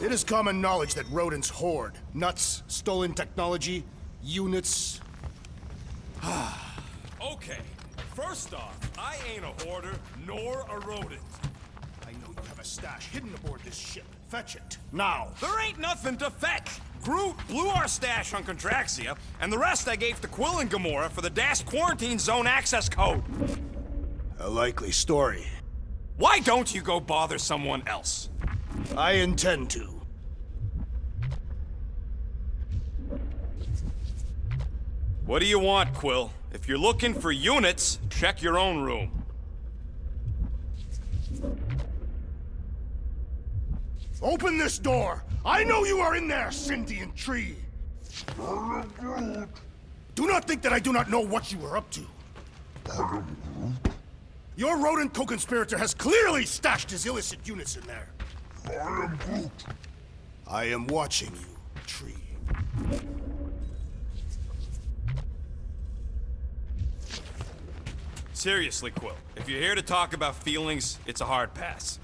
It is common knowledge that rodents hoard nuts, stolen technology, units. Okay, first off, I ain't a hoarder nor a rodent. I know you have a stash hidden aboard this ship. Fetch it, now. There ain't nothing to fetch. Groot blew our stash on Contraxia, and the rest I gave to Quill and Gamora for the Dash Quarantine Zone access code. A likely story. Why don't you go bother someone else? I intend to. What do you want, Quill? If you're looking for units, check your own room. Open this door! I know you are in there, sentient tree! Do not think that I do not know what you are up to. Your rodent co-conspirator has clearly stashed his illicit units in there. I am Groot. I am watching you, tree. Seriously, Quill, if you're here to talk about feelings, it's a hard pass.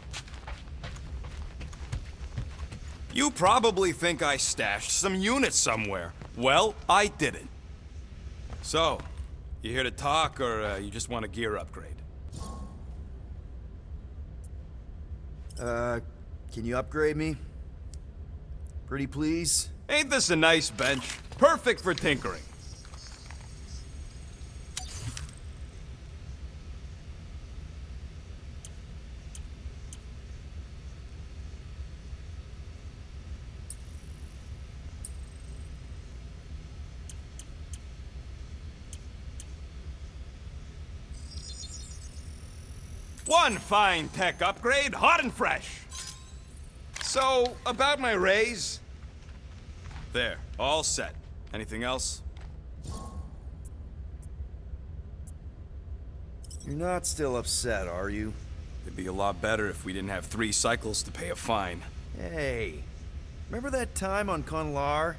You probably think I stashed some units somewhere. Well, I didn't. So, you here to talk, or you just want a gear upgrade? Can you upgrade me? Pretty please? Ain't this a nice bench? Perfect for tinkering. One fine tech upgrade, hot and fresh. So, about my raise? There, all set. Anything else? You're not still upset, are you? It'd be a lot better if we didn't have 3 cycles to pay a fine. Hey, remember that time on Conlar?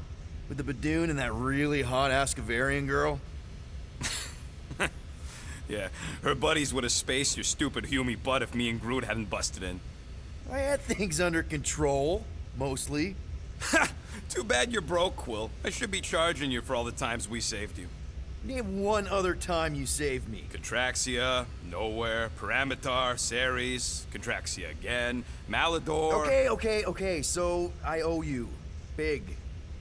With the Badoon and that really hot Ascavarian girl? Yeah, her buddies would have spaced your stupid Humy butt if me and Groot hadn't busted in. I had things under control, mostly. Ha! Too bad you're broke, Quill. I should be charging you for all the times we saved you. Name one other time you saved me. Contraxia, Nowhere, Paramitar, Ceres, Contraxia again, Malador... Okay, so I owe you. Big.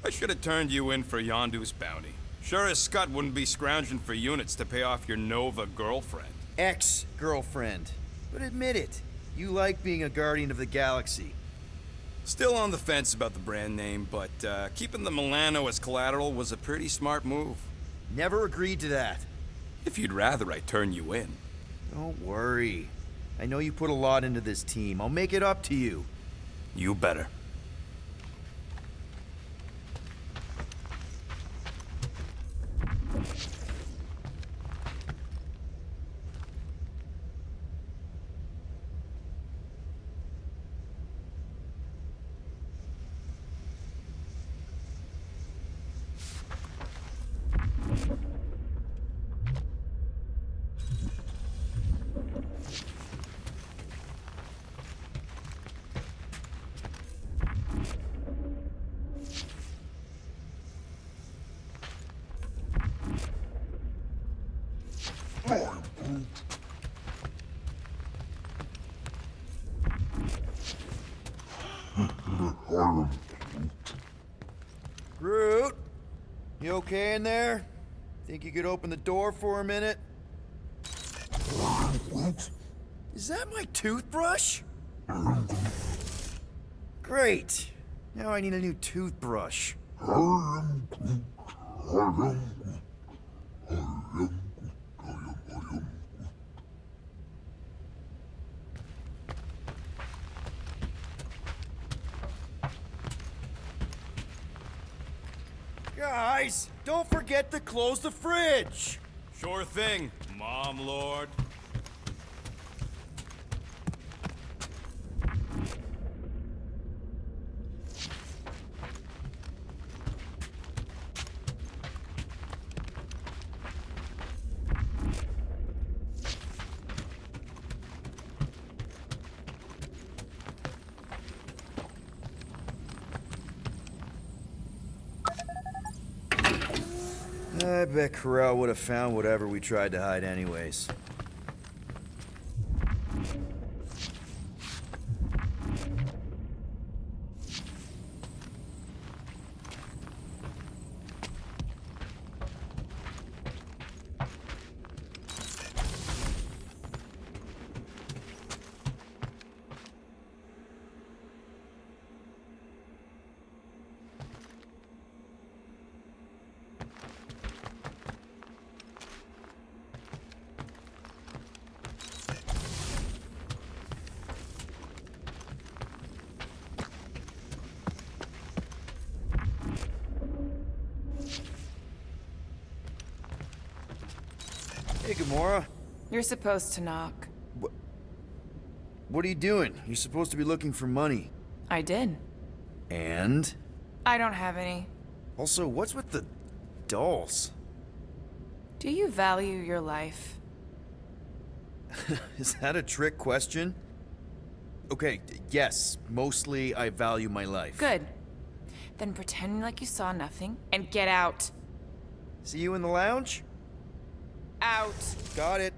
I should have turned you in for Yondu's bounty. Sure as Scott wouldn't be scrounging for units to pay off your Nova girlfriend. Ex-girlfriend. But admit it, you like being a Guardian of the Galaxy. Still on the fence about the brand name, but keeping the Milano as collateral was a pretty smart move. Never agreed to that. If you'd rather I turn you in. Don't worry. I know you put a lot into this team. I'll make it up to you. You better. Groot? You okay in there? Think you could open the door for a minute? Is that my toothbrush? Great. Now I need a new toothbrush. Guys, don't forget to close the fridge! Sure thing, Mom Lord. I bet Corral would have found whatever we tried to hide anyways. Hey, Gamora. You're supposed to knock. What are you doing? You're supposed to be looking for money. I did. And? I don't have any. Also, what's with the dolls? Do you value your life? Is that a trick question? Okay, yes, mostly I value my life. Good. Then pretend like you saw nothing and get out. See you in the lounge? Out. Got it.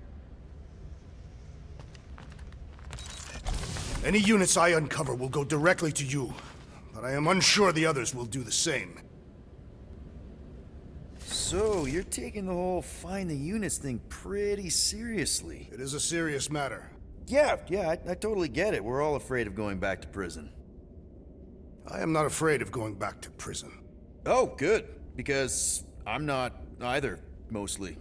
Any units I uncover will go directly to you, but I am unsure the others will do the same. So, you're taking the whole find the units thing pretty seriously. It is a serious matter. Yeah, I totally get it. We're all afraid of going back to prison. I am not afraid of going back to prison. Oh, good. Because I'm not either, mostly.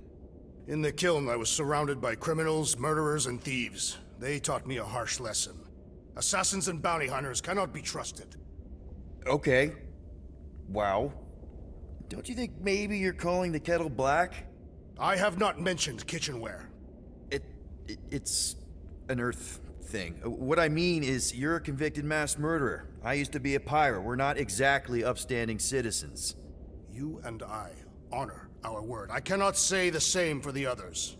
In the kiln, I was surrounded by criminals, murderers, and thieves. They taught me a harsh lesson. Assassins and bounty hunters cannot be trusted. Okay. Wow. Don't you think maybe you're calling the kettle black? I have not mentioned kitchenware. It's an Earth thing. What I mean is, you're a convicted mass murderer. I used to be a pirate. We're not exactly upstanding citizens. You and I honor our word. I cannot say the same for the others.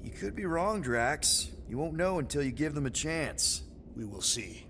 You could be wrong, Drax. You won't know until you give them a chance. We will see.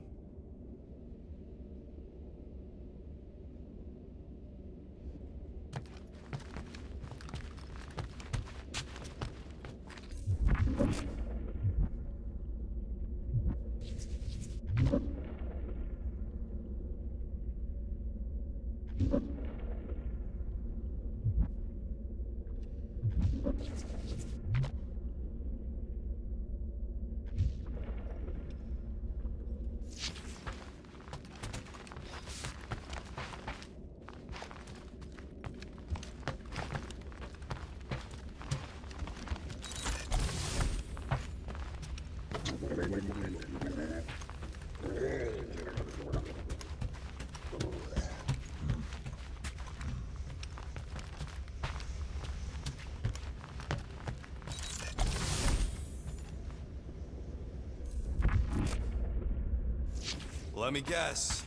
Let me guess.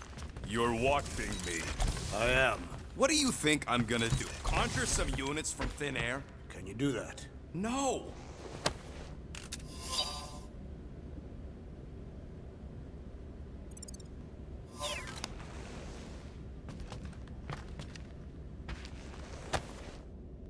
You're watching me. I am. What do you think I'm gonna do? Conjure some units from thin air? Can you do that? No!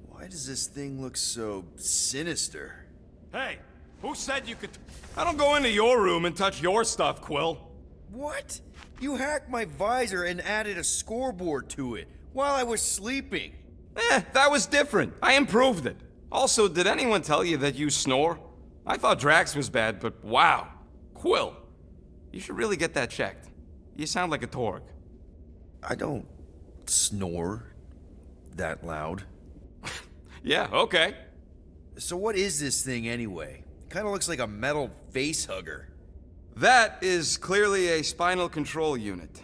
Why does this thing look so sinister? Hey, who said you could... I don't go into your room and touch your stuff, Quill. What? You hacked my visor and added a scoreboard to it while I was sleeping. That was different. I improved it. Also, did anyone tell you that you snore? I thought Drax was bad, but wow. Quill, you should really get that checked. You sound like a Torg. I don't snore that loud. Yeah, okay. So what is this thing anyway? Kind of looks like a metal face hugger. That is clearly a spinal control unit.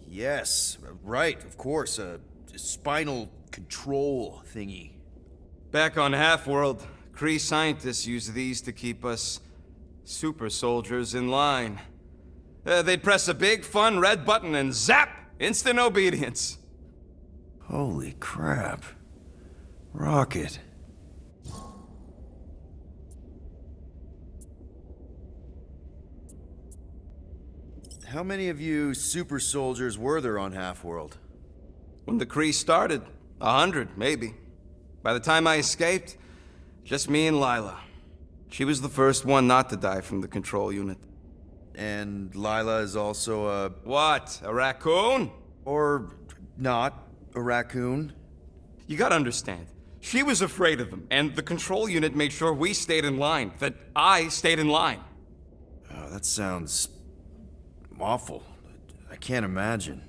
Yes, right, of course, a spinal control thingy. Back on Half-World, Kree scientists use these to keep us super soldiers in line. They'd press a big, fun red button and zap! Instant obedience. Holy crap. Rocket. How many of you super soldiers were there on Half-World? When the Kree started, 100, maybe. By the time I escaped, just me and Lila. She was the first one not to die from the control unit. And Lila is also a... What? A raccoon? or not, a raccoon. You gotta understand. She was afraid of them, and the control unit made sure we stayed in line, that I stayed in line. Oh, that sounds awful. I can't imagine.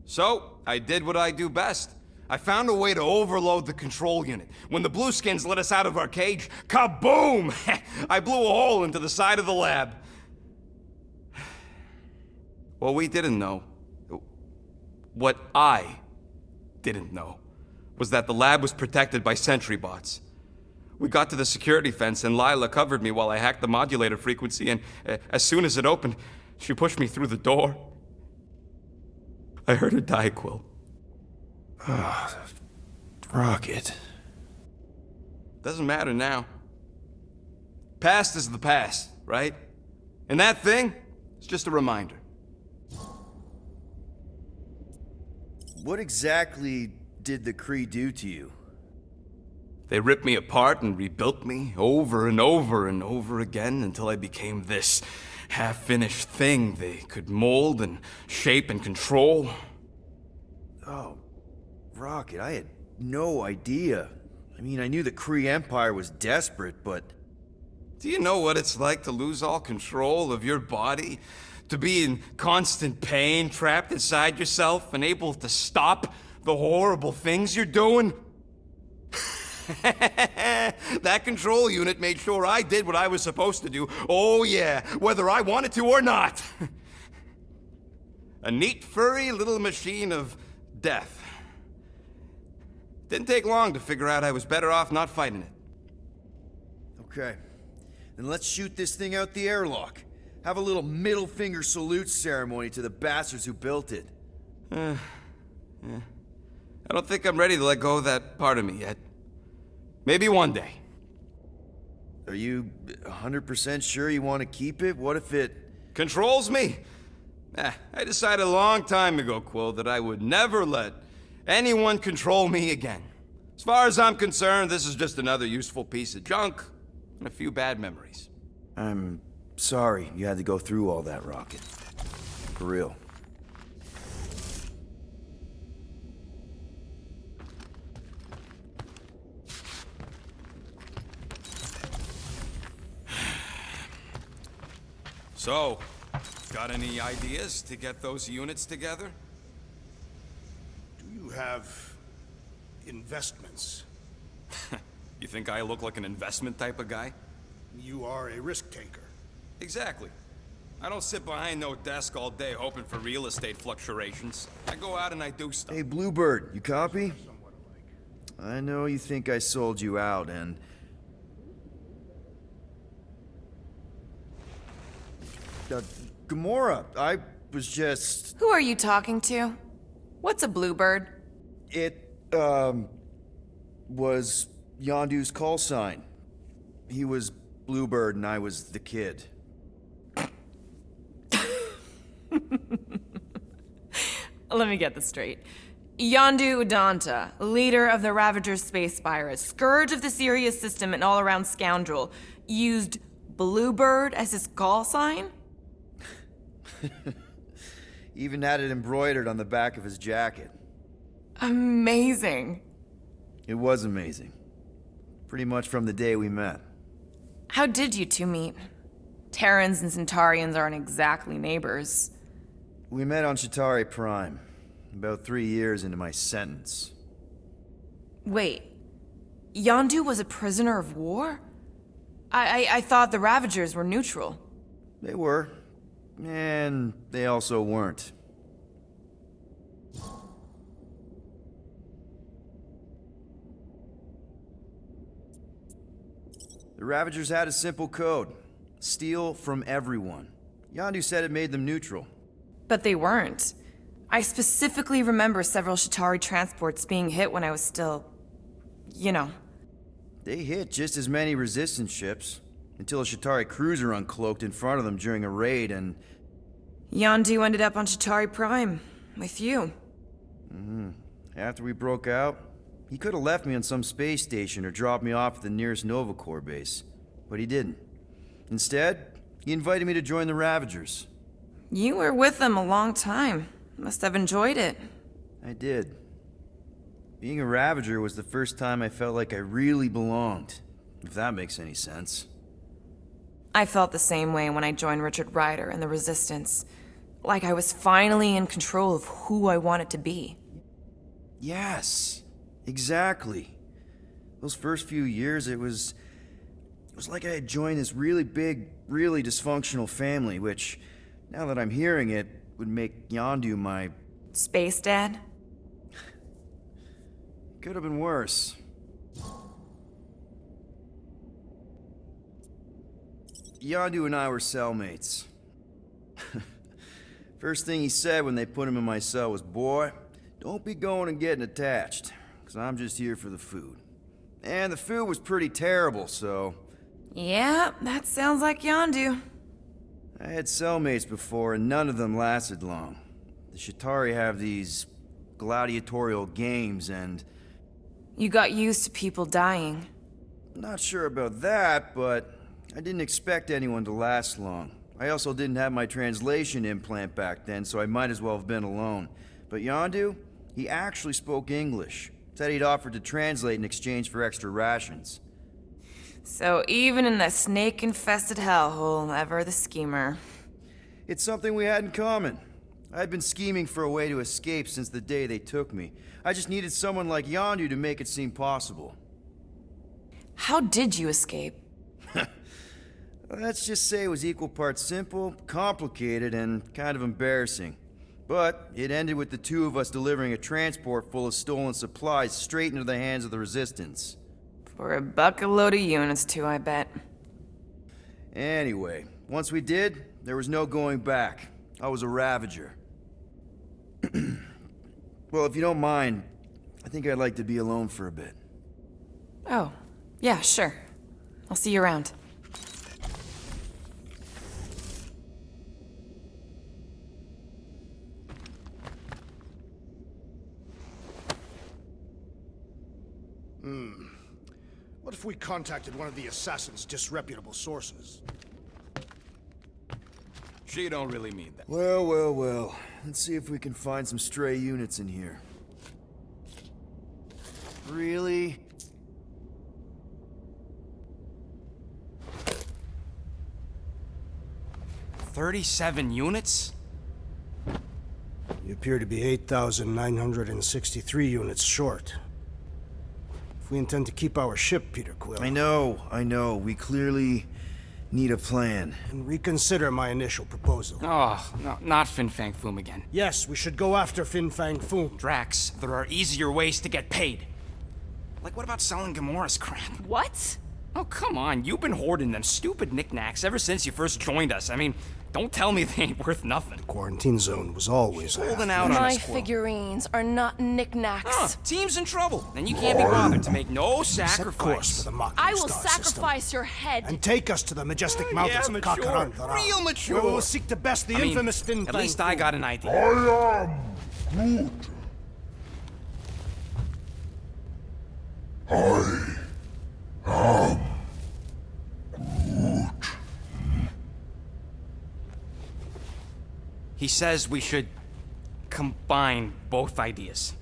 So, I did what I do best. I found a way to overload the control unit. When the Blueskins let us out of our cage, kaboom! I blew a hole into the side of the lab. What we didn't know, what I didn't know, was that the lab was protected by sentry bots. We got to the security fence and Lila covered me while I hacked the modulator frequency, and as soon as it opened, she pushed me through the door. I heard her die, Quill. Rocket. Doesn't matter now. Past is the past, right? And that thing is just a reminder. What exactly did the Kree do to you? They ripped me apart and rebuilt me over and over and over again until I became this half-finished thing they could mold and shape and control. Oh, Rocket, I had no idea. I mean, I knew the Kree Empire was desperate, but... Do you know what it's like to lose all control of your body? To be in constant pain, trapped inside yourself, unable to stop the horrible things you're doing? That control unit made sure I did what I was supposed to do. Oh yeah, whether I wanted to or not. A neat, furry little machine of death. Didn't take long to figure out I was better off not fighting it. Okay. Then let's shoot this thing out the airlock. Have a little middle finger salute ceremony to the bastards who built it. Yeah. I don't think I'm ready to let go of that part of me yet. Maybe one day. Are you 100% sure you want to keep it? What if it... Controls me? I decided a long time ago, Quill, that I would never let anyone control me again. As far as I'm concerned, this is just another useful piece of junk and a few bad memories. I'm sorry you had to go through all that, Rocket. For real. So, got any ideas to get those units together? Do you have investments? You think I look like an investment type of guy? You are a risk taker. Exactly. I don't sit behind no desk all day hoping for real estate fluctuations. I go out and I do stuff. Hey, Bluebird, you copy? I know you think I sold you out, and... Gamora, I was just... Who are you talking to? What's a bluebird? It, was Yondu's call sign. He was Bluebird and I was the kid. Let me get this straight. Yondu Udonta, leader of the Ravagers space virus, scourge of the Sirius system and all-around scoundrel, used Bluebird as his call sign? Even had it embroidered on the back of his jacket. Amazing. It was amazing. Pretty much from the day we met. How did you two meet? Terrans and Centaurians aren't exactly neighbors. We met on Chitauri Prime, about 3 years into my sentence. Wait, Yondu was a prisoner of war? I thought the Ravagers were neutral. They were. And they also weren't. The Ravagers had a simple code. Steal from everyone. Yondu said it made them neutral. But they weren't. I specifically remember several Chitauri transports being hit when I was still... you know. They hit just as many resistance ships, until a Chitauri cruiser uncloaked in front of them during a raid and... Yondu ended up on Chitauri Prime, with you. After we broke out, He could have left me on some space station or dropped me off at the nearest Nova Corps base, but he didn't. Instead, he invited me to join the Ravagers. You were with them a long time. Must have enjoyed it. I did. Being a Ravager was the first time I felt like I really belonged, if that makes any sense. I felt the same way when I joined Richard Ryder and the Resistance. Like I was finally in control of who I wanted to be. Yes, exactly. Those first few years, it was like I had joined this really big, really dysfunctional family, which, now that I'm hearing it, would make Yondu my... Space Dad? Could have been worse. Yondu and I were cellmates. First thing he said when they put him in my cell was, "Boy, don't be going and getting attached, because I'm just here for the food." And the food was pretty terrible, so... Yeah, that sounds like Yondu. I had cellmates before, and none of them lasted long. The Shatari have these gladiatorial games, and... You got used to people dying. Not sure about that, but I didn't expect anyone to last long. I also didn't have my translation implant back then, so I might as well have been alone. But Yondu, he actually spoke English. Said he'd offered to translate in exchange for extra rations. So even in the snake-infested hellhole, ever the schemer. It's something we had in common. I'd been scheming for a way to escape since the day they took me. I just needed someone like Yondu to make it seem possible. How did you escape? Let's just say it was equal parts simple, complicated, and kind of embarrassing. But it ended with the two of us delivering a transport full of stolen supplies straight into the hands of the Resistance. For a bucket-load of units, too, I bet. Anyway, once we did, there was no going back. I was a Ravager. Well, if you don't mind, I think I'd like to be alone for a bit. Oh, yeah, sure. I'll see you around. What if we contacted one of the assassin's disreputable sources? She don't really mean that. Well. Let's see if we can find some stray units in here. Really? "37 units? You appear to be 8,963 units short. If we intend to keep our ship, Peter Quill... I know. We clearly need a plan. And reconsider my initial proposal. Oh, no, not Fin Fang Foom again. Yes, we should go after Fin Fang Foom. Drax, there are easier ways to get paid. Like, what about selling Gamora's crap? What? Oh, come on, you've been hoarding them stupid knickknacks ever since you first joined us. I mean, don't tell me they ain't worth nothing. Quarantine zone was always Holding out on My us, Quill. figurines are not knickknacks. Team's in trouble, and you can't be bothered to make no Set course for sacrifice. the Mocking I will Star sacrifice system, your head. and take us to the majestic mountains of mature. Kakarandhara, Real mature. where we will seek to best the I mean, infamous Fin at Fang least I Foom. got an idea. He says we should combine both ideas.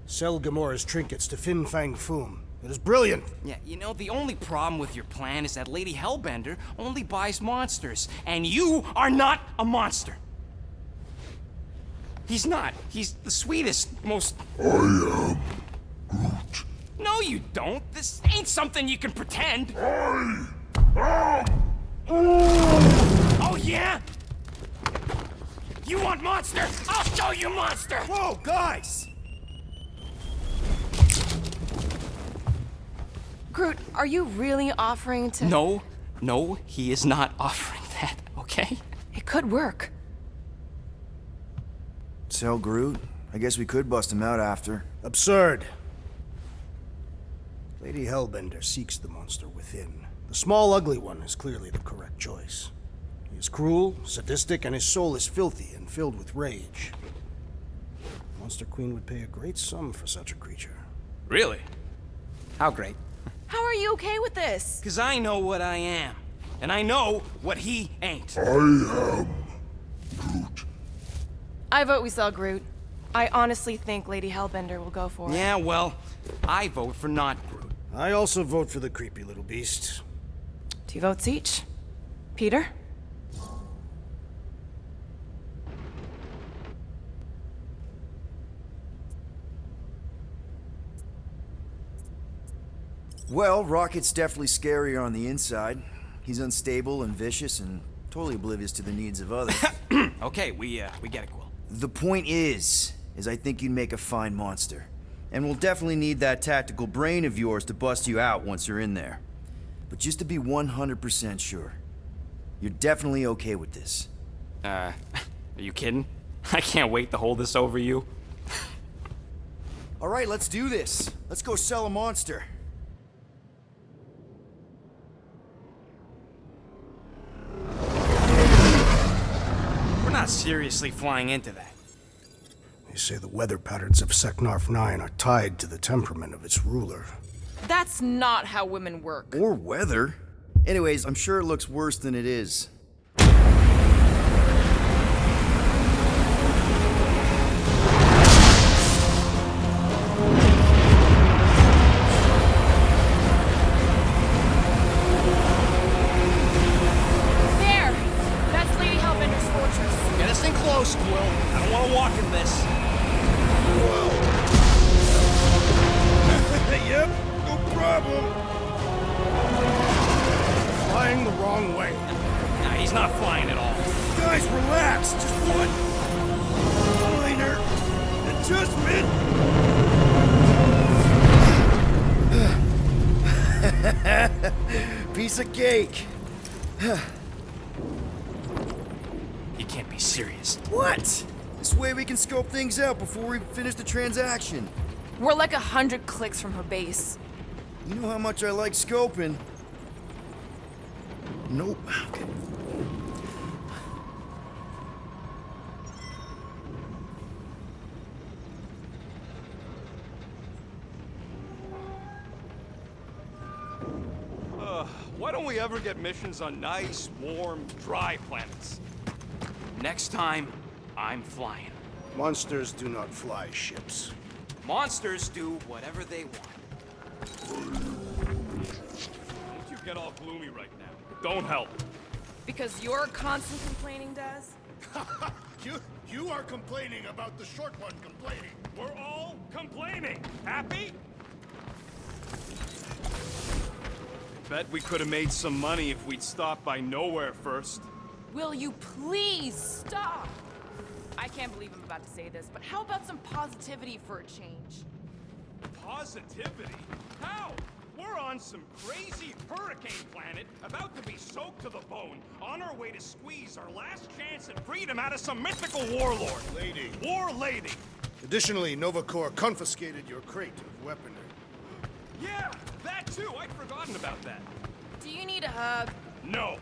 Sell Gamora's trinkets to Fin Fang Foom. It is brilliant. Yeah, you know, the only problem with your plan is that Lady Hellbender only buys monsters, and you are not a monster. He's not. He's the sweetest, most... I am Groot. No, you don't. This ain't something you can pretend. Oh, yeah? You want monster? I'll show you monster! Whoa, guys! Groot, are you really offering to... No, he is not offering that, okay? It could work. Sell Groot? I guess we could bust him out after. Absurd. Lady Hellbender seeks the monster within. The small, ugly one is clearly the correct choice. He is cruel, sadistic, and his soul is filthy and filled with rage. Monster Queen would pay a great sum for such a creature. Really? How great? How are you okay with this? Because I know what I am. And I know what he ain't. I vote we sell Groot. I honestly think Lady Hellbender will go for it. Yeah, well, I vote for not Groot. I also vote for the creepy little beast. 2 votes each. Peter? Well, Rocket's definitely scarier on the inside. He's unstable and vicious and totally oblivious to the needs of others. Okay, we get it, Quill. The point is I think you'd make a fine monster. And we'll definitely need that tactical brain of yours to bust you out once you're in there. But just to be 100% sure, you're definitely okay with this. Are you kidding? I can't wait to hold this over you. All right, let's do this. Let's go sell a monster. We're not seriously flying into that. They say the weather patterns of Seknarf 9 are tied to the temperament of its ruler. That's not how women work. Or weather. Anyways, I'm sure it looks worse than it is. There! That's Lady Hellbender's fortress. Get us in close, Quill. I don't want to walk in this. Yep, no problem. Flying the wrong way. Nah, he's not flying at all. Guys, relax. Just one minor adjustment. Piece of cake. You can't be serious. What? This way we can scope things out before we finish the transaction. We're like 100 clicks from her base. You know how much I like scoping. Nope. Okay. Why don't we ever get missions on nice, warm, dry planets? Next time, I'm flying. Monsters do not fly ships. Monsters do whatever they want. Don't you get all gloomy right now. Don't help. Because you're constant complaining, Des? You are complaining about the short one complaining. We're all complaining. Happy? Bet we could have made some money if we'd stopped by Nowhere first. Will you please stop? I can't believe I'm about to say this, but how about some positivity for a change? Positivity? How? We're on some crazy hurricane planet, about to be soaked to the bone, on our way to squeeze our last chance at freedom out of some mythical warlord. Lady. War lady. Additionally, Nova Corps confiscated your crate of weaponry. Yeah, that too. I'd forgotten about that. Do you need a hug? No.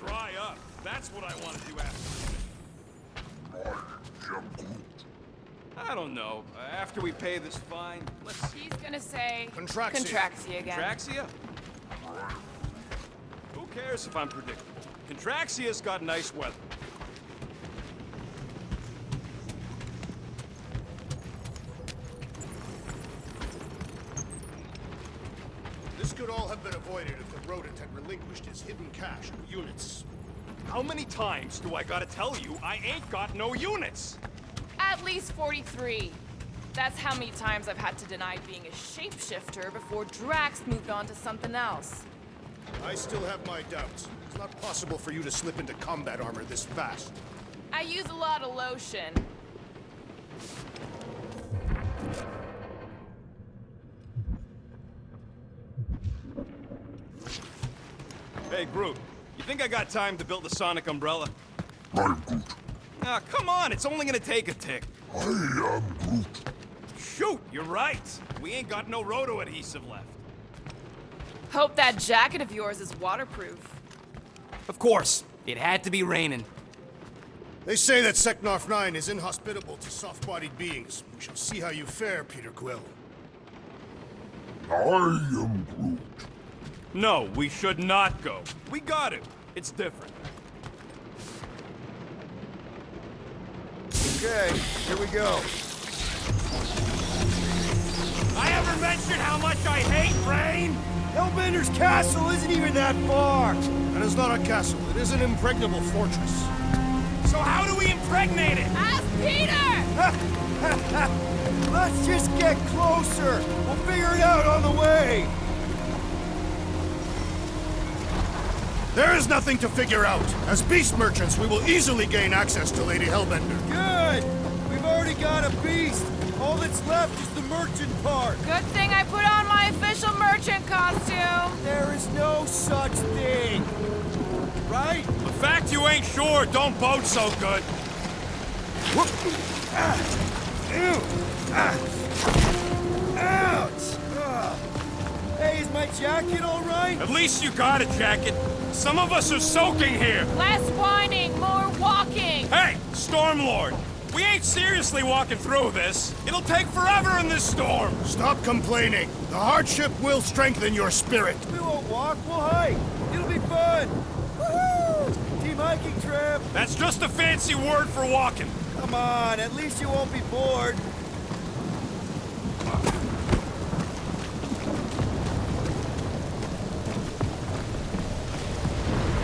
Dry up. That's what I want to do after. I don't know. After we pay this fine, let's see. He's gonna say... Contraxia. Contraxia again. Contraxia? Who cares if I'm predictable? Contraxia's got nice weather. This could all have been avoided if the rodent had relinquished his hidden cache of units. How many times do I gotta tell you I ain't got no units? At least 43. That's how many times I've had to deny being a shapeshifter before Drax moved on to something else. I still have my doubts. It's not possible for you to slip into combat armor this fast. I use a lot of lotion. Hey, Groot, you think I got time to build a sonic umbrella? I'm Groot. Ah, come on, it's only gonna take a tick. I am Groot. Shoot, you're right. We ain't got no roto adhesive left. Hope that jacket of yours is waterproof. Of course, it had to be raining. They say that Seknarf 9 is inhospitable to soft-bodied beings. We shall see how you fare, Peter Quill. I am Groot. No, we should not go. We got it. It's different. Okay, here we go. I ever mentioned how much I hate rain? Hellbender's castle isn't even that far! That is not a castle. It is an impregnable fortress. So how do we impregnate it? Ask Peter! Let's just get closer! We'll figure it out on the way! There is nothing to figure out. As beast merchants, we will easily gain access to Lady Hellbender. Good! We've already got a beast! All that's left is the merchant part! Good thing I put on my official merchant costume. There is no such thing! Right? The fact you ain't sure don't bode so good. Ouch! Ugh. Hey, is my jacket all right? At least you got a jacket. Some of us are soaking here. Less whining, more walking. Hey, Stormlord. We ain't seriously walking through this. It'll take forever in this storm. Stop complaining. The hardship will strengthen your spirit. We won't walk, we'll hike. It'll be fun. Woohoo! Team hiking trip. That's just a fancy word for walking. Come on, at least you won't be bored.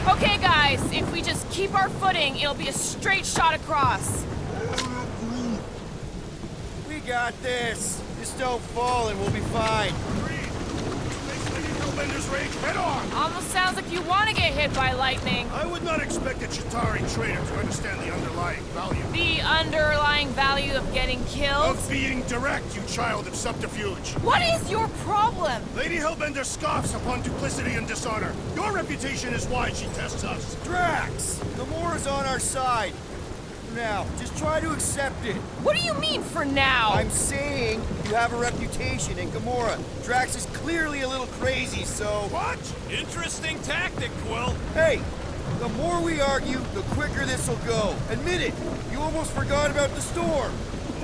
Okay, guys, if we just keep our footing, it'll be a straight shot across. We got this. Just don't fall and we'll be fine. Face Lady Hellbender's rage head on! Almost sounds like you want to get hit by lightning. I would not expect a Chitauri trader to understand the underlying value. The underlying value of getting killed? Of being direct, you child of subterfuge. What is your problem? Lady Hellbender scoffs upon duplicity and dishonor. Your reputation is why she tests us. Drax! Gamora's on our side. Now, just try to accept it. What do you mean for now? I'm saying you have a reputation in Gamora. Drax is clearly a little crazy, so... What? Interesting tactic, Quill. Hey, the more we argue, the quicker this'll go. Admit it, you almost forgot about the storm.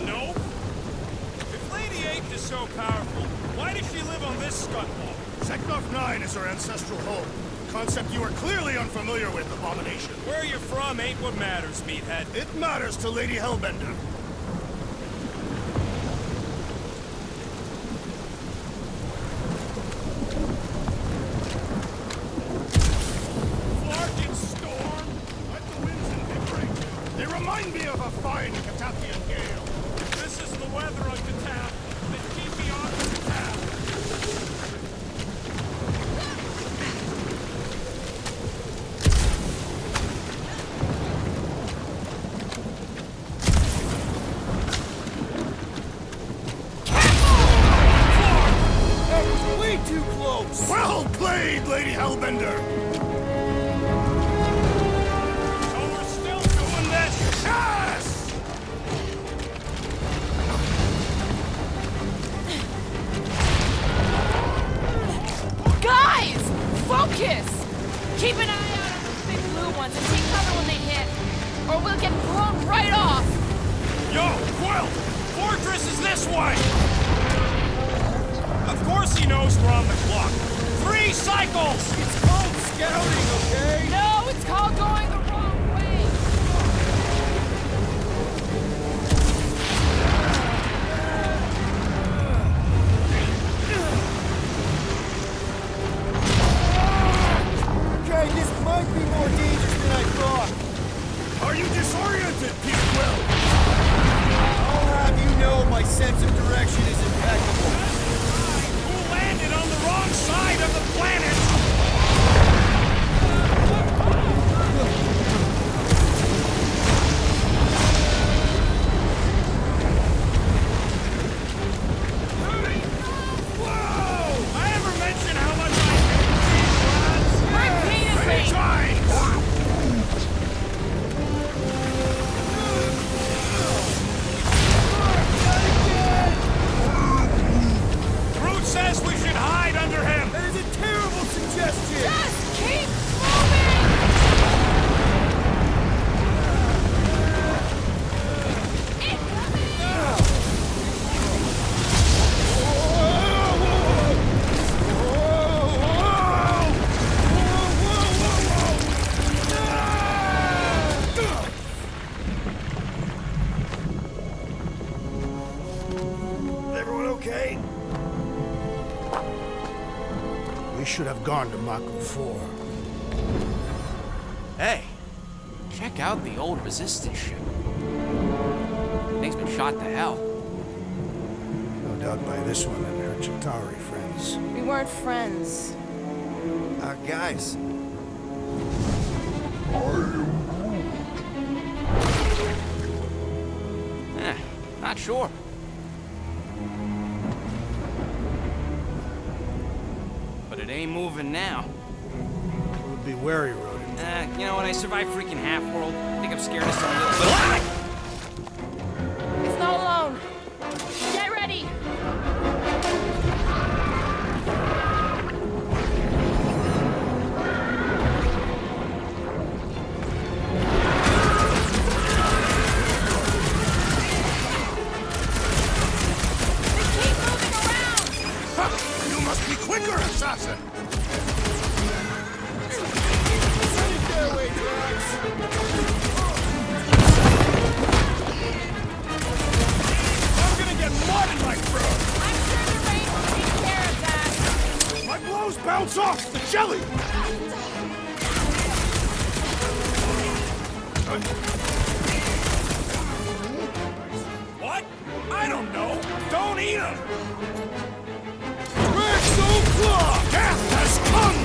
Nope. If Lady H is so powerful, why does she live on this scutball? Seknarf 9 is her ancestral home. A concept you are clearly unfamiliar with, Abomination. Where you're from ain't what matters, meathead. It matters to Lady Hellbender. Flarkin storm! Let the winds and bickering. They remind me of a fine Catathian gale. This is the weather on Catath. Then keep me off the Catath. That was way too close! Well played, Lady Hellbender! So we're still doing this? Yes! Guys! Focus! Keep an eye out on those big blue ones and take cover when they hit. Or we'll get blown right off! Yo, Quill! Fortress is this way! Of course he knows we're on the clock. 3 cycles! It's called scouting, okay? No, it's called going the wrong way! Okay, this might be more dangerous than I thought. Are you disoriented, Peter Quill? I'll have you know my sense of direction is impeccable. Who landed on the wrong side of the planet? We should have gone to Mako 4. Hey, check out the old Resistance ship. Thing's been shot to hell. No doubt by this one and her Chitauri friends. We weren't friends. Guys. Not sure. But it ain't moving now. Would be wary, rodent. You know, when I survived freaking Half-World, I think I'm scared of some little... It's not alone. Get ready. They keep moving around. You must be quicker, assassin! I'm gonna get mud in my throat! I'm sure the rain will take care of that. My blows bounce off the jelly! What? I don't know. Don't eat them! Death has come!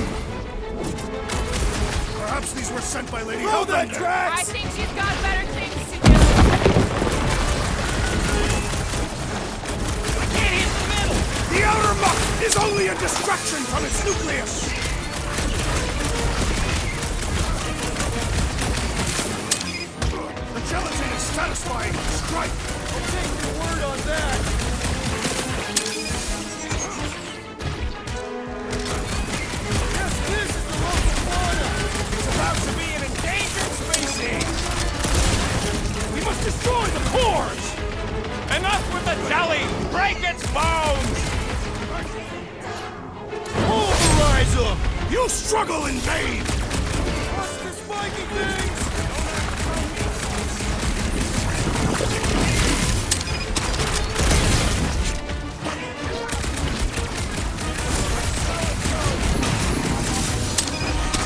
Perhaps these were sent by Lady Hellbender. I think she's got better things to do. I can't hit the middle! The outer muck is only a distraction from its nucleus! The gelatin is satisfying the strike! I'll take your word on that! Yes, this is the local fauna! It's about to be an endangered species! We must destroy the pores! Enough with the jelly! Break its bones! Pulverize them! You struggle in vain! What's the spiky things?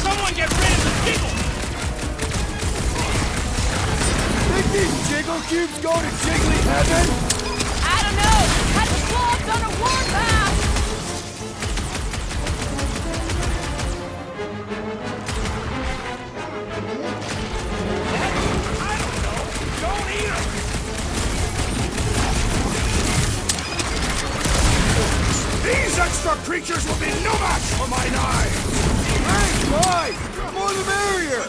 Someone get rid of the jiggle! Think these jiggle cubes go to jiggly heaven? I don't know. Had the slobs on a warpath. I don't know! Don't eat them! These extra creatures will be no match for my knives! Hey, guys! More the merrier!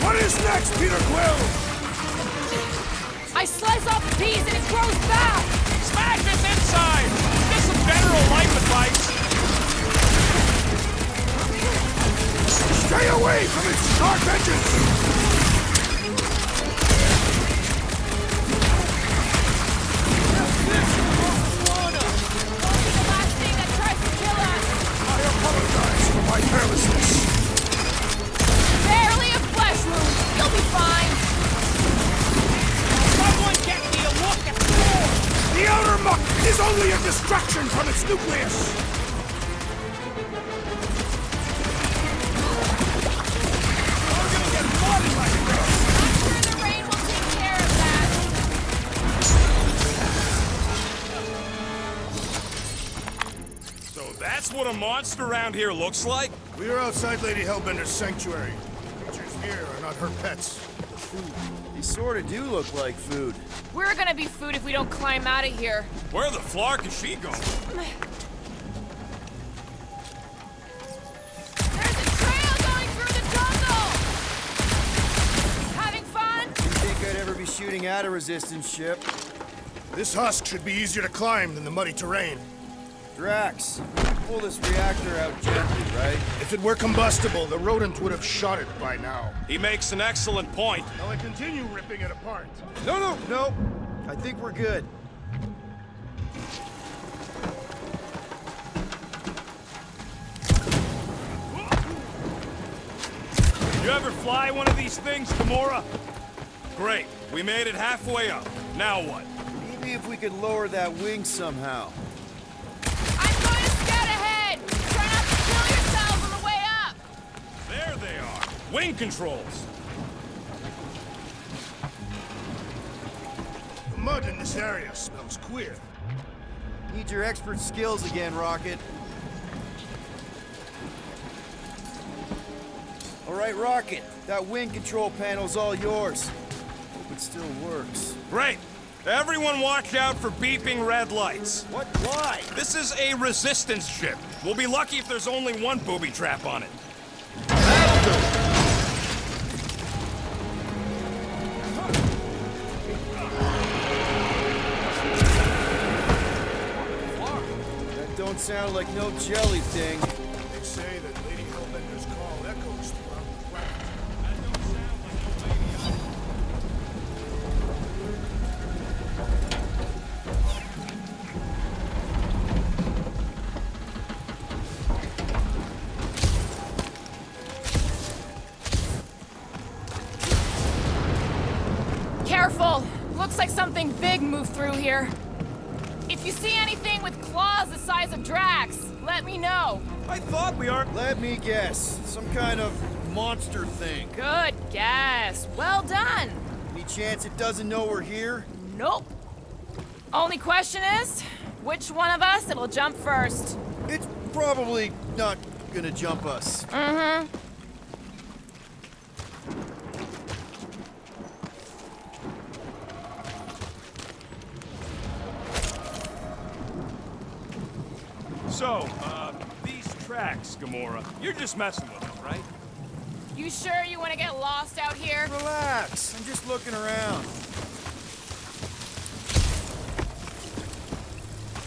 What is next, Peter Quill? I slice off the peas and it grows back. Smash its inside! Get some general life advice! Stay away from its sharp edges! Only the last thing that tries to kill us. I apologize for my carelessness. Barely a flesh wound. You'll be fine. Someone get me a look at the door! The outer muck is only a distraction from its nucleus! I'm gonna get mud in my throat! I'm sure the rain will take care of that. So that's what a monster around here looks like? We are outside Lady Hellbender's sanctuary. Creatures here are not her pets. They sort of do look like food. We're gonna be food if we don't climb out of here. Where the flark is she going? There's a trail going through the jungle. Having fun? Didn't think I'd ever be shooting at a resistance ship. This husk should be easier to climb than the muddy terrain. Drax, pull this reactor out gently, right? If it were combustible, the rodent would have shot it by now. He makes an excellent point. Now I continue ripping it apart. No. I think we're good. You ever fly one of these things, Gamora? Great. We made it halfway up. Now what? Maybe if we could lower that wing somehow. I'm going to scout ahead. Try not to kill There they are. Wing controls. The mud in this area smells queer. Need your expert skills again, Rocket. All right, Rocket. That wing control panel's all yours. Hope it still works. Great. Everyone watch out for beeping red lights. What? Why? This is a resistance ship. We'll be lucky if there's only one booby trap on it. That don't sound like no jelly thing. They say that Lady Hellbender's call echoes throughout the planet. Careful! Looks like something big moved through here. If you see anything with claws the size of Drax, let me know. I thought we aren't... Let me guess. Some kind of monster thing. Good guess. Well done. Any chance it doesn't know we're here? Nope. Only question is, which one of us it'll jump first? It's probably not gonna jump us. Mm-hmm. So, these tracks, Gamora, you're just messing with us, right? You sure you want to get lost out here? Relax. I'm just looking around.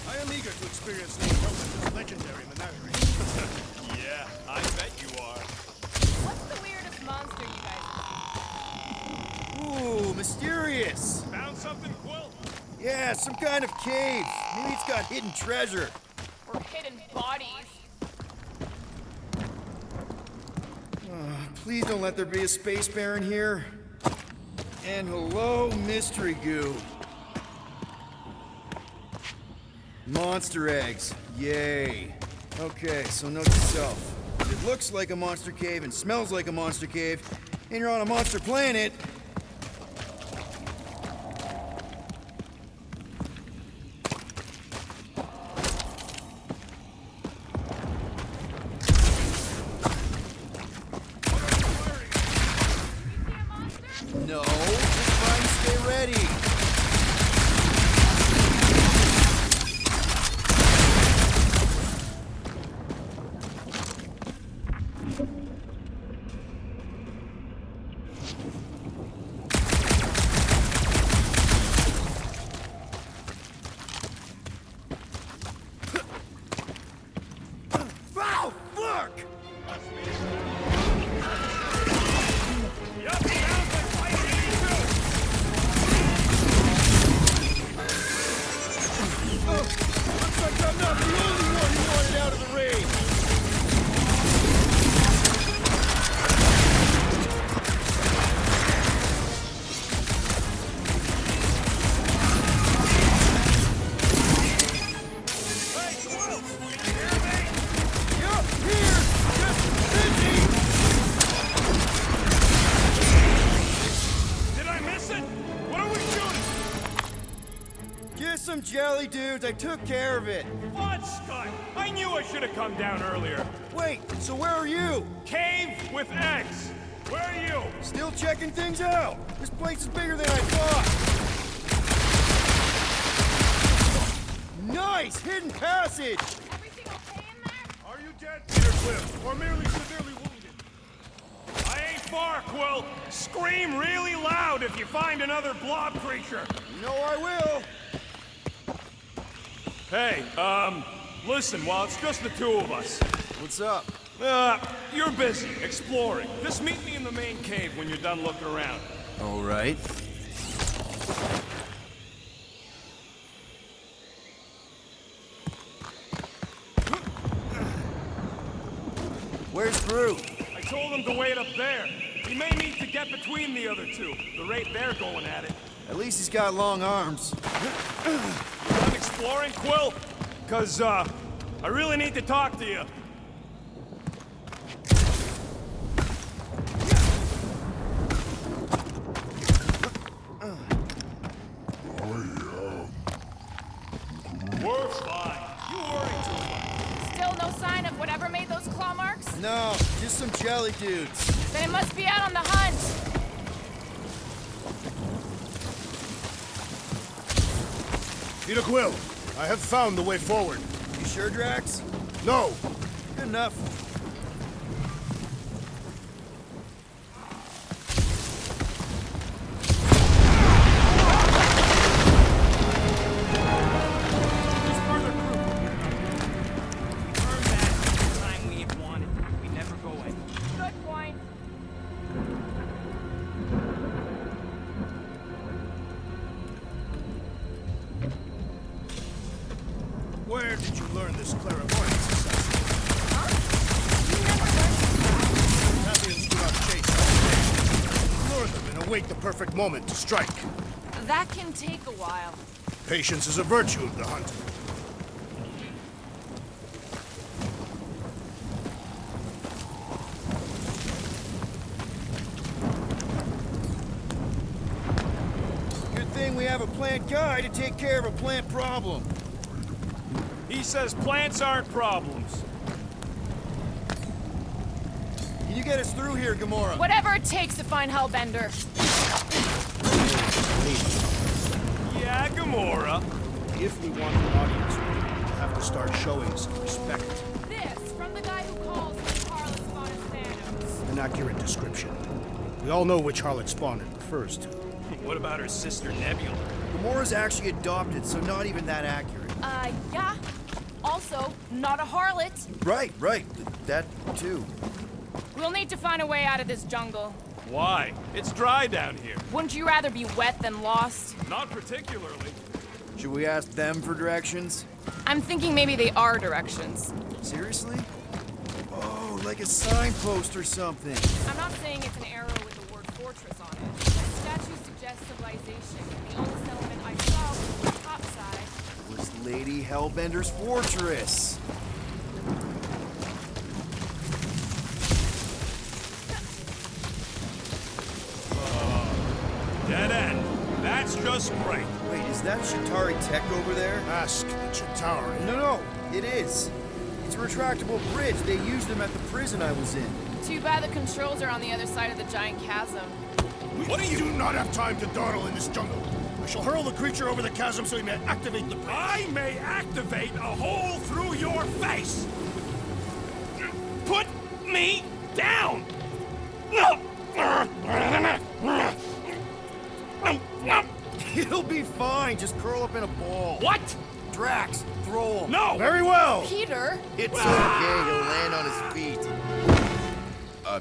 I am eager to experience Lady Hellbender's legendary menagerie. Yeah, I bet you are. What's the weirdest monster you guys Ooh, mysterious. Found something, Quill? Yeah, some kind of cave. Maybe it's got hidden treasure. or hidden bodies? Please don't let there be a space baron here. And hello, mystery goo. Monster eggs. Yay. Okay, so note to self. If it looks like a monster cave and smells like a monster cave, and you're on a monster planet, no, just try and stay ready. Wow, fuck! Yup, sounds like Flight 82! Looks like I'm not the only one who wanted out of the raid. Hey, Quill! You hear me? Yup, here! Just busy! Did I miss it? What are we shooting? Just some jelly dudes, I took care of it. Fudge Scott! I knew I should have come down earlier. Wait, so where are you? Cave with eggs. Where are you? Still checking things out. This place is bigger than I thought. Nice! Hidden passage! Everything okay in there? Are you dead, Peter Quill, or merely severely wounded? I ain't far, Quill. Scream really loud if you find another blob creature. You know I will. Hey, listen, while it's just the two of us. What's up? You're busy, exploring. Just meet me in the main cave when you're done looking around. All right. Where's Groot? I told him to wait up there. He may need to get between the other two. The rate they're going at it. At least he's got long arms. Done exploring, Quill? 'Cause, I really need to talk to you. Still no sign of whatever made those claw marks? No, just some jelly dudes. Then it must be out on the hunt. Peter Quill, I have found the way forward. You sure, Drax? No! Good enough. There's further proof. Earned that the time we wanted. We never go in. Good point. Where did you learn this clairvoyance assassin? Champions do not chase after lure them and await the perfect moment to strike. That can take a while. Patience is a virtue of the hunt. Good thing we have a plant guy to take care of a plant problem. He says plants aren't problems. Can you get us through here, Gamora? Whatever it takes to find Hellbender. Yeah, Gamora. If we want an audience, we'll have to start showing some respect. This from the guy who calls the harlot spotted Thanos. An accurate description. We all know which harlot spawn it refers to. What about her sister Nebula? Gamora's actually adopted, so not even that accurate. Yeah. Also, not a harlot. Right. That too. We'll need to find a way out of this jungle. Why? It's dry down here. Wouldn't you rather be wet than lost? Not particularly. Should we ask them for directions? I'm thinking maybe they are directions. Seriously? Oh, like a signpost or something. I'm not saying it's an arrow with the word fortress on it. The statue suggests civilization. The only settlement I saw was the top side. Was Lady Hellbender's fortress. Dead end. That's just great. Wait, is that Chitauri tech over there? Ask the Chitauri. No, it is. It's a retractable bridge. They used them at the prison I was in. Too bad the controls are on the other side of the giant chasm. We do not have time to dawdle in this jungle. I shall hurl the creature over the chasm so he may activate the bridge. I may activate a hole through your face. Put me down. He'll be fine. Just curl up in a ball. What? Drax, throw him. No. Very well. Peter? It's okay. He'll land on his feet. I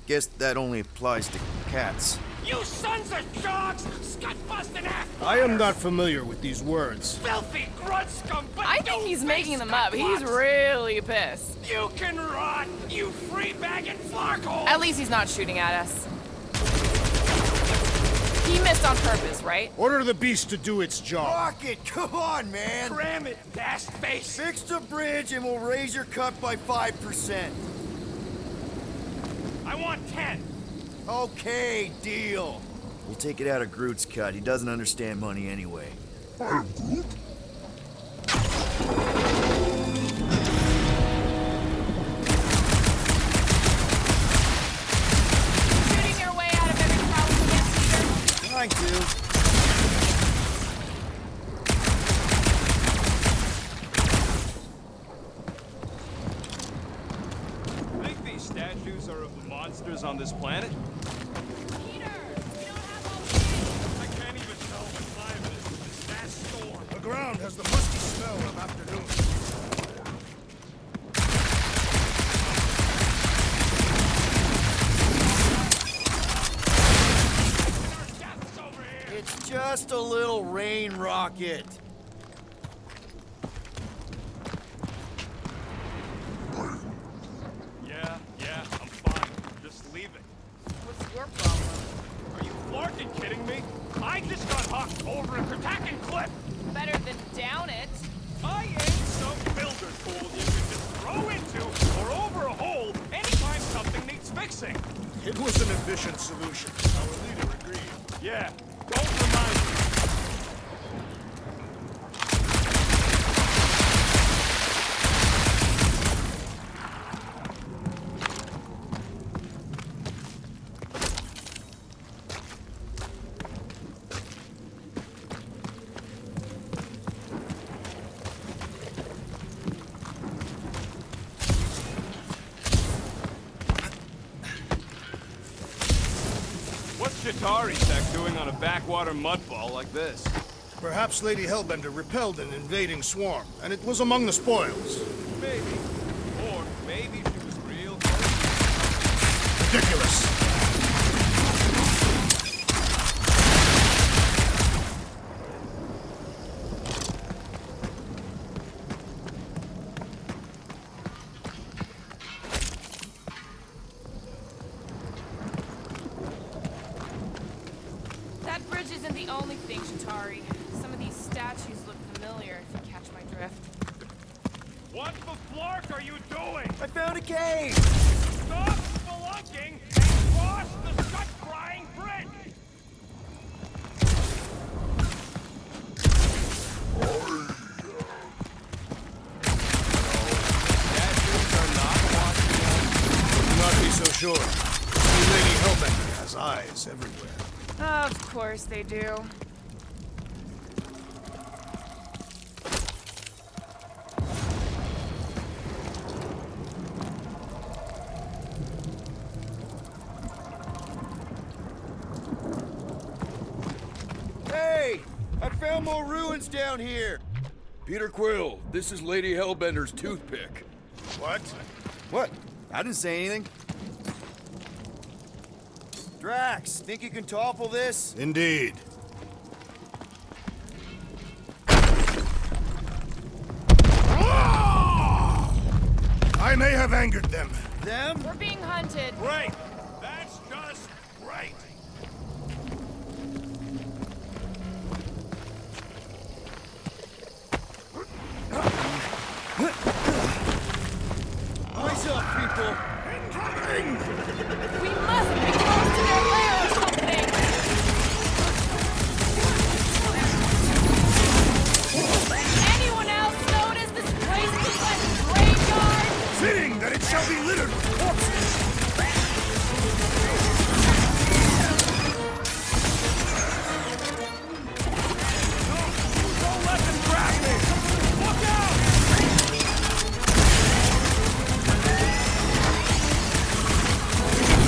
guess that only applies to cats. You sons of dogs! Scut-busting ass! I am not familiar with these words. Filthy grunt scum! But I think he's making them up. He's really pissed. You can rot, you free-bagging flarkhole! At least he's not shooting at us. He missed on purpose, right? Order the beast to do its job. Rocket, come on, man. Cram it, ass face! Fix the bridge and we'll raise your cut by 5%. I want 10. Okay, deal. We'll take it out of Groot's cut. He doesn't understand money anyway. I'm Groot. Shooting your way out of every problem you can, Peter. Trying to. Think these statues are of the monsters on this planet? Peter, we don't have all day. I can't even tell what time it is with this vast storm. The ground has the musty smell of afternoon. There's deaths over here! It's just a little rain rocket. Yeah, I'm fine. Just leave it. What's your problem? Are you flarkin' kidding me? I just got hooked over a Kratakan cliff! Better than down it. I ain't some builder tool you can just throw into or over a hole anytime something needs fixing. It was an efficient solution. Our leader agreed. Yeah, don't remind me. Chitauri sect doing on a backwater mudball like this? Perhaps Lady Hellbender repelled an invading swarm, and it was among the spoils. Maybe. Or maybe she was real. Ridiculous! That bridge isn't the only thing, Chitauri. Some of these statues look familiar, if you catch my drift. What the flark are you doing? I found a cave! Stop spelunking and cross the gut-frying bridge! Statues are not watching us. Do not be so sure. See, Lady Hellbender has eyes everywhere. Of course they do. Hey! I found more ruins down here! Peter Quill, this is Lady Hellbender's toothpick. What? What? I didn't say anything. Drax, think you can topple this? Indeed. I may have angered them. Them? We're being hunted. Great! That's just great! Eyes up, people! We must be close to their lair or something! Anyone else notice this place looks like a graveyard? Fitting that it shall be littered with corpses. Don't let them grab me! Look out!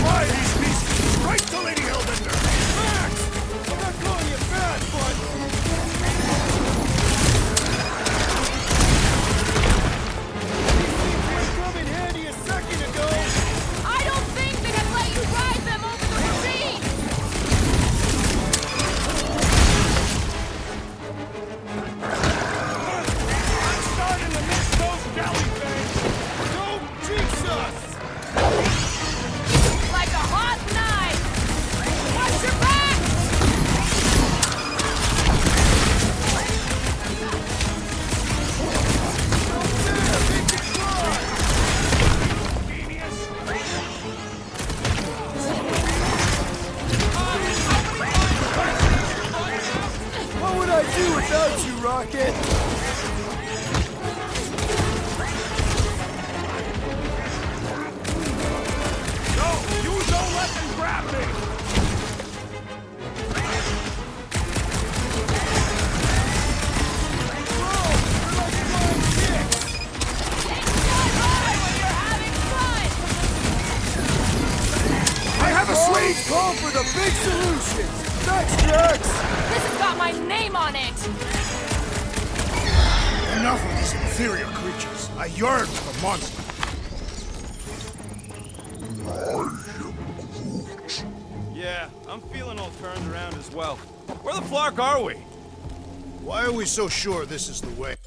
Fly these beasts right to Lady Hellbender! Max! I'm not calling you bad, but... Come in handy a second ago! I don't think they have let you ride them over the ravine! I'm starting to miss those jellyfish! Don't jinx us! Like a hot knife! Watch your back! What would I do without you, Rocket? No! You don't let them grab me! I have a sweet... Call for the big solutions! Thanks, Drax! This has got my name on it! Enough of these inferior creatures. I yearn for the monster. Yeah, I'm feeling all turned around as well. Where the flark are we? Why are we so sure this is the way?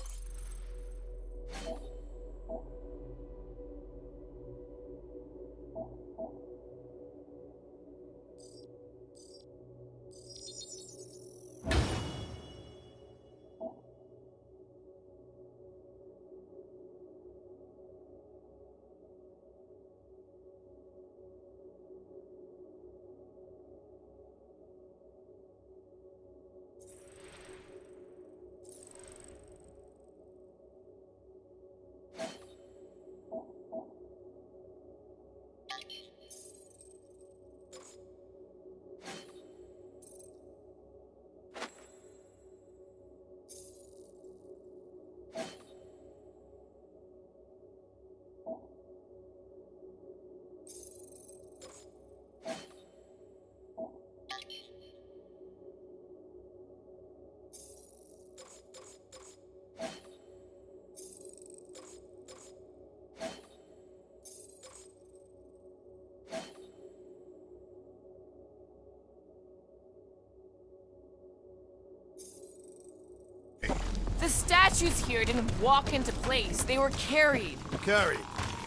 The statues here didn't walk into place. They were carried. Carried.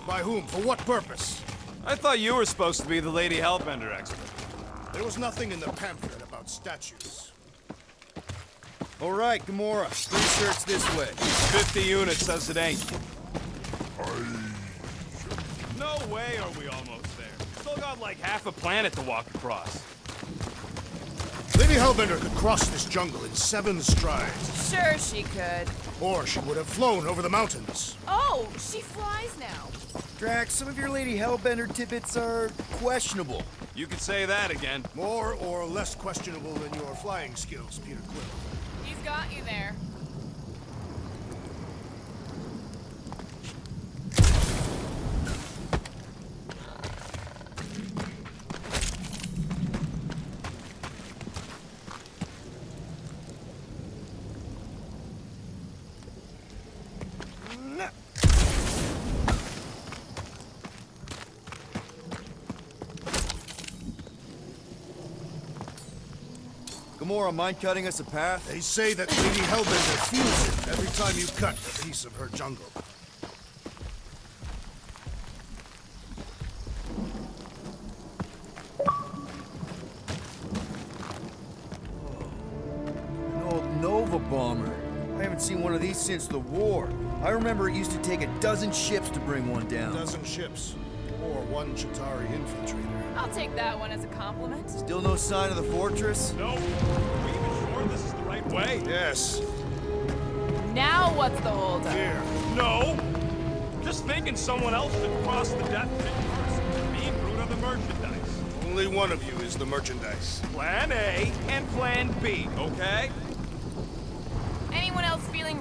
By whom? For what purpose? I thought you were supposed to be the Lady Hellbender expert. There was nothing in the pamphlet about statues. All right, Gamora. Research this way. 50 units says it ain't. No way are we almost there. Still got like half a planet to walk across. Lady Hellbender could cross this jungle in 7 strides. Sure she could. Or she would have flown over the mountains. Oh, she flies now. Drax, some of your Lady Hellbender tidbits are questionable. You could say that again. More or less questionable than your flying skills, Peter Quill. He's got you there. Gamora, mind cutting us a path? They say that Lady Hellbender feels it every time you cut a piece of her jungle. An old Nova bomber. I haven't seen one of these since the war. I remember it used to take a dozen ships to bring one down. 12 ships. Or 1 Chitauri infiltrator. I'll take that one as a compliment. Still no sign of the fortress? No. Are we even sure this is the right way? Yes. Now what's the holdup? Here. No. Just thinking someone else should cross the death pit first. Me and Groot are the merchandise. Only one of you is the merchandise. Plan A and Plan B, okay?